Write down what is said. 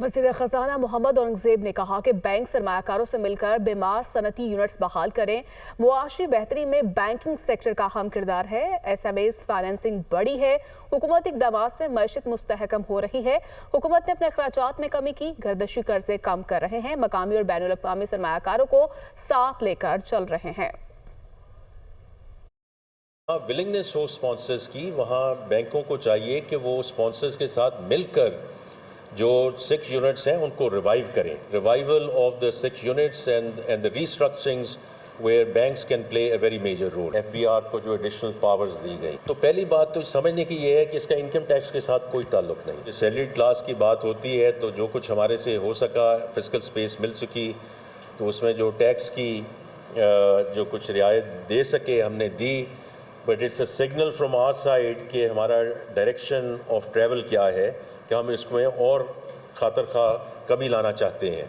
وزیر خزانہ محمد اورنگزیب نے کہا کہ بینک سرمایہ کاروں سے مل کر بیمار صنعتی یونٹس بحال کریں۔ معاشی بہتری میں بینکنگ سیکٹر کا اہم کردار ہے۔ ایس ایم ایز فائنینسنگ بڑی ہے۔ حکومتی اقدامات سے معیشت مستحکم ہو رہی ہے۔ حکومت نے اپنے اخراجات میں کمی کی، گردشی قرضے کم کر رہے ہیں، مقامی اور بین الاقوامی سرمایہ کاروں کو ساتھ لے کر چل رہے ہیں۔ ولنگنس ہو سپانسرز کی، وہاں بینکوں کو چاہیے کہ وہ سپانسرز کے ساتھ مل کر جو 6 یونٹس ہیں ان کو ریوائیو کریں۔ Revival of the 6 units and the restructurings where banks can play a very major role. F B R کو جو ایڈیشنل پاورز دی گئی، تو پہلی بات تو سمجھنے کی یہ ہے کہ اس کا انکم ٹیکس کے ساتھ کوئی تعلق نہیں۔ سیلریڈ کلاس کی بات ہوتی ہے تو جو کچھ ہمارے سے ہو سکا، فسکل سپیس مل سکی، تو اس میں جو ٹیکس کی جو کچھ رعایت دے سکے ہم نے دی، but it's a signal from our side کہ ہمارا ڈائریکشن آف ٹریول کیا ہے، کہ ہم اس میں اور خاطر خواہ کمی لانا چاہتے ہیں۔